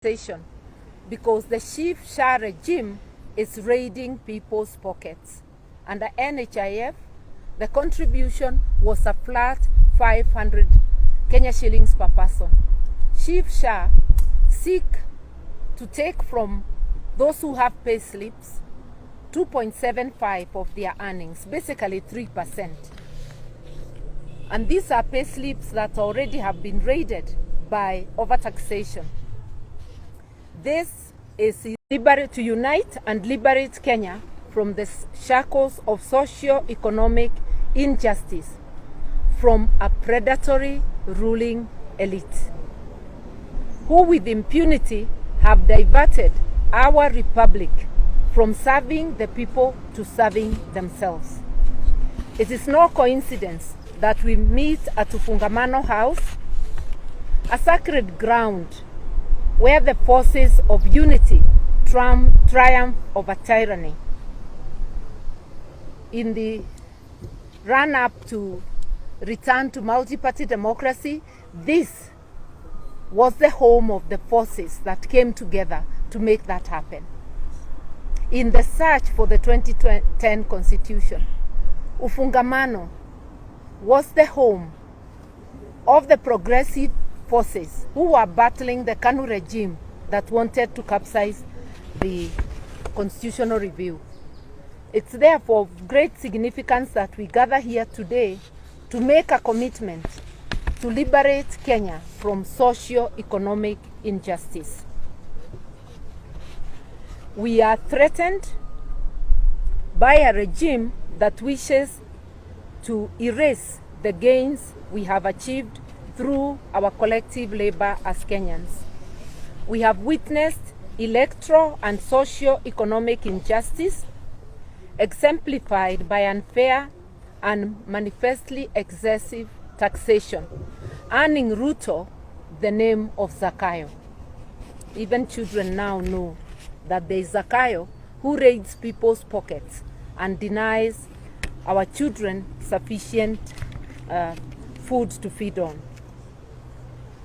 taxation because the Chief Shah regime is raiding people's pockets. Under NHIF, the contribution was a flat 500 Kenya shillings per person. Chief Shah seek to take from those who have pay slips 2.75 of their earnings, basically 3%. And these are pay slips that already have been raided by overtaxation. This is to unite and liberate Kenya from the shackles of socio-economic injustice from a predatory ruling elite, who with impunity have diverted our republic from serving the people to serving themselves. It is no coincidence that we meet at Ufungamano House, a sacred ground where the forces of unity triumph over tyranny. In the run-up to return to multi-party democracy, this was the home of the forces that came together to make that happen. In the search for the 2010 Constitution, Ufungamano was the home of the progressive forces who were battling the KANU regime that wanted to capsize the constitutional review. It's therefore of great significance that we gather here today to make a commitment to liberate Kenya from socio-economic injustice. We are threatened by a regime that wishes to erase the gains we have achieved through our collective labor as Kenyans. We have witnessed electoral and socio-economic injustice exemplified by unfair and manifestly excessive taxation, earning Ruto the name of Zakayo. Even children now know that there is Zakayo who raids people's pockets and denies our children sufficient food to feed on.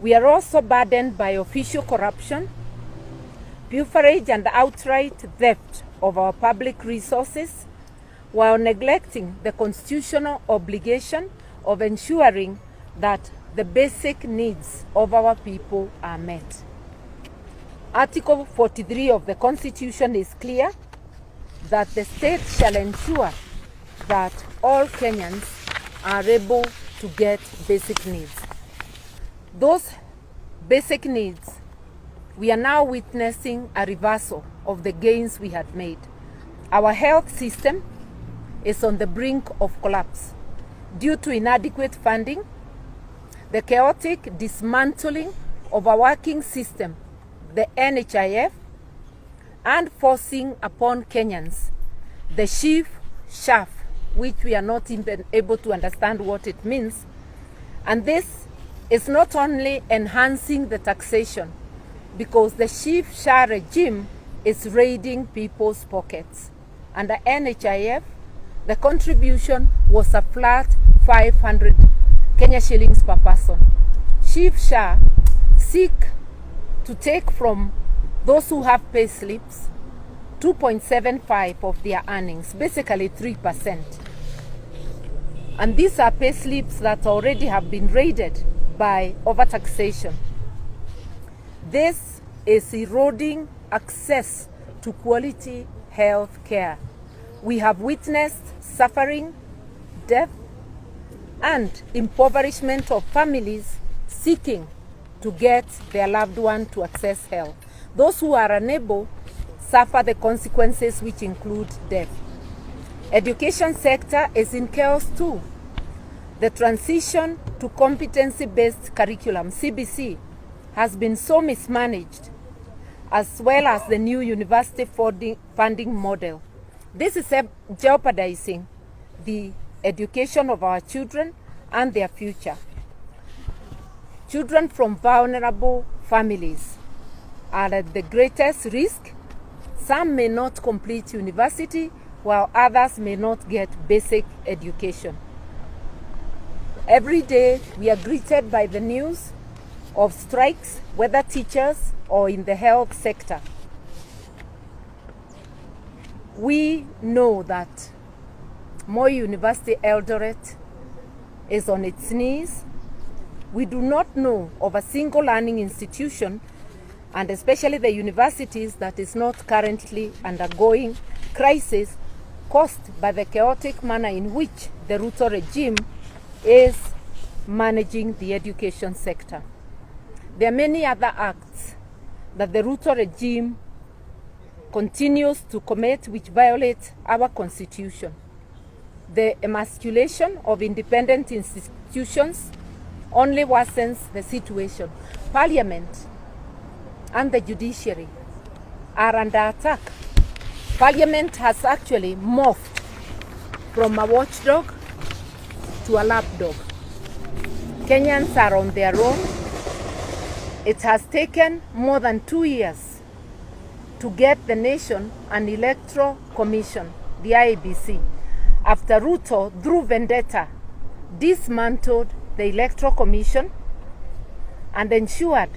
We are also burdened by official corruption, pilferage and outright theft of our public resources, while neglecting the constitutional obligation of ensuring that the basic needs of our people are met. Article 43 of the Constitution is clear that the state shall ensure that all Kenyans are able to get basic needs. Those basic needs, we are now witnessing a reversal of the gains we had made. Our health system is on the brink of collapse due to inadequate funding, the chaotic dismantling of our working system, the NHIF, and forcing upon Kenyans the chief shaft, which we are not even able to understand what it means. And this is not only enhancing the taxation, because the Chief Shah regime is raiding people's pockets. Under NHIF, the contribution was a flat 500 Kenya shillings per person. Chief Shah seek to take from those who have pay slips 2.75 of their earnings, basically 3%. And these are pay slips that already have been raided by overtaxation. This is eroding access to quality health care. We have witnessed suffering, death, and impoverishment of families seeking to get their loved one to access health. Those who are unable suffer the consequences, which include death. Education sector is in chaos too. The transition to competency-based curriculum, CBC, has been so mismanaged, as well as the new university funding model. This is jeopardizing the education of our children and their future. Children from vulnerable families are at the greatest risk. Some may not complete university, while others may not get basic education. Every day we are greeted by the news of strikes, whether teachers or in the health sector. We know that Moi University Eldoret is on its knees. We do not know of a single learning institution, and especially the universities, that is not currently undergoing crisis caused by the chaotic manner in which the Ruto regime is managing the education sector. There are many other acts that the Ruto regime continues to commit which violate our constitution. The emasculation of independent institutions only worsens the situation. Parliament and the judiciary are under attack. Parliament has actually morphed from a watchdog to a lapdog. Kenyans are on their own. It has taken more than 2 years to get the nation an electoral commission, the IEBC, after Ruto, through vendetta, dismantled the electoral commission and ensured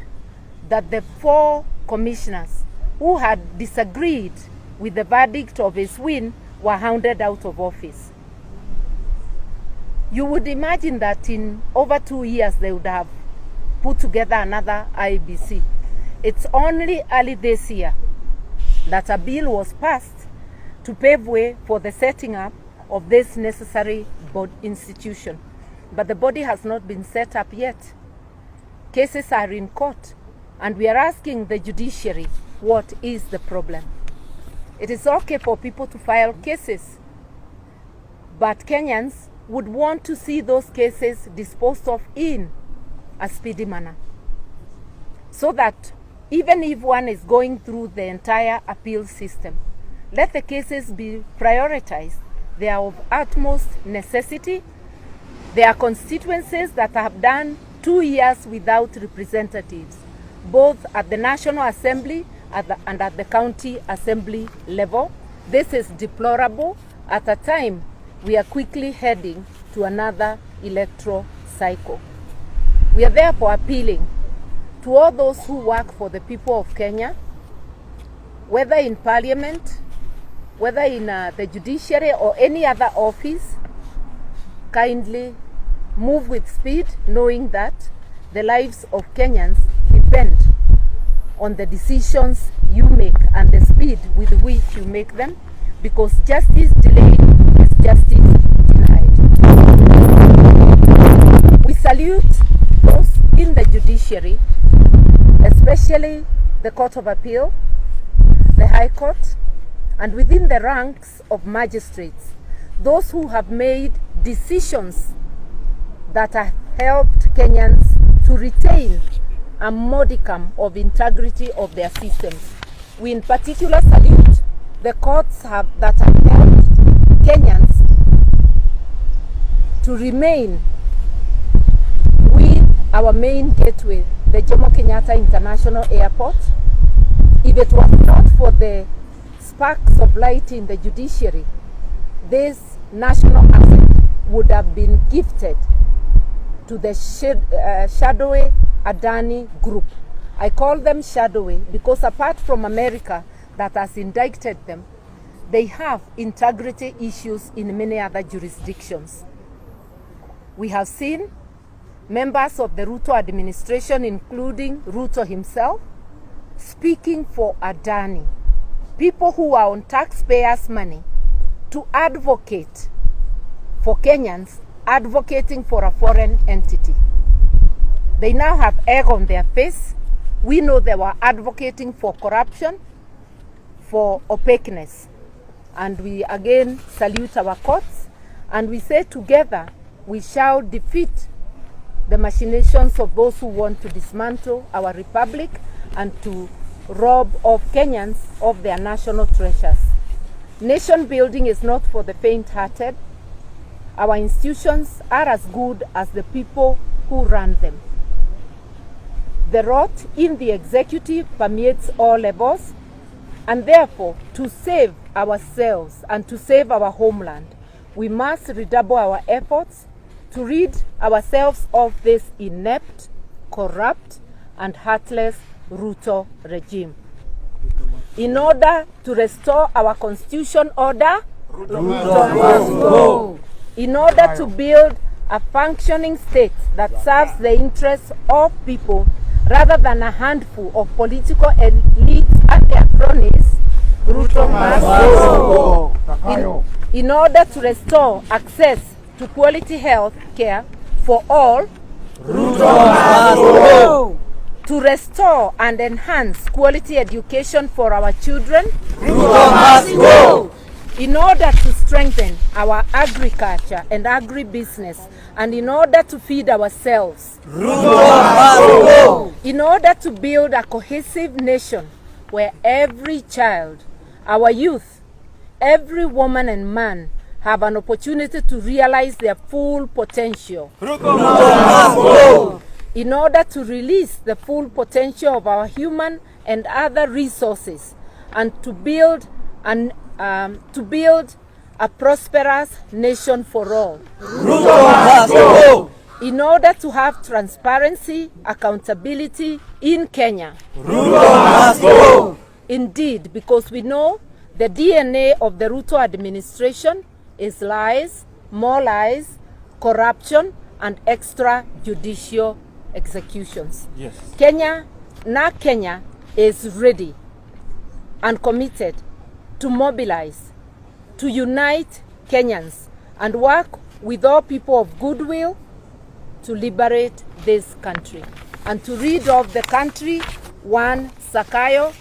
that the 4 commissioners who had disagreed with the verdict of his win were hounded out of office. You would imagine that in over 2 years they would have put together another IEBC. It's only early this year that a bill was passed to pave way for the setting up of this necessary institution. But the body has not been set up yet. Cases are in court, and we are asking the judiciary, what is the problem? It is okay for people to file cases, but Kenyans would want to see those cases disposed of in a speedy manner, so that even if one is going through the entire appeal system, let the cases be prioritized. They are of utmost necessity. There are constituencies that have done 2 years without representatives, both at the National Assembly and at the County Assembly level. This is deplorable at a time we are quickly heading to another electoral cycle. We are therefore appealing to all those who work for the people of Kenya, whether in Parliament, whether in the judiciary or any other office, kindly move with speed, knowing that the lives of Kenyans depend on the decisions you make and the speed with which you make them, because justice delayed is justice denied. We salute those in the judiciary, especially the Court of Appeal, the High Court, and within the ranks of magistrates, those who have made decisions that have helped Kenyans to retain a modicum of integrity of their systems. We in particular salute the courts that have helped Kenyans to remain with our main gateway, the Jomo Kenyatta International Airport. If it was not for the sparks of light in the judiciary, this national asset would have been gifted to the shadowy Adani group. I call them shadowy because apart from America that has indicted them, they have integrity issues in many other jurisdictions. We have seen members of the Ruto administration, including Ruto himself, speaking for Adani, people who are on taxpayers' money, to advocate for Kenyans, advocating for a foreign entity. They now have egg on their face. We know they were advocating for corruption, for opaqueness. And we again salute our courts, and we say together we shall defeat the machinations of those who want to dismantle our republic and to rob of Kenyans of their national treasures. Nation building is not for the faint-hearted. Our institutions are as good as the people who run them. The rot in the executive permeates all levels, and therefore, to save ourselves and to save our homeland, we must redouble our efforts to rid ourselves of this inept, corrupt, and heartless Ruto regime. In order to restore our constitution order, Ruto must go. In order to build a functioning state that serves the interests of people rather than a handful of political elites and their cronies, Ruto must go. In order to restore access to quality health care for all, Ruto must go. To restore and enhance quality education for our children, Ruto must go. In order to strengthen our agriculture and agribusiness, and in order to feed ourselves, Ruto must go. In order to build a cohesive nation where every child, our youth, every woman and man have an opportunity to realize their full potential, Ruto must go. In order to release the full potential of our human and other resources, and to build a prosperous nation for all. Ruto must go. In order to have transparency, accountability in Kenya. Ruto must go. Indeed, because we know the DNA of the Ruto administration is lies, more lies, corruption, and extrajudicial executions. Yes. Kenya is ready and committed to mobilize, to unite Kenyans and work with all people of goodwill to liberate this country and to rid of the country one Sakayo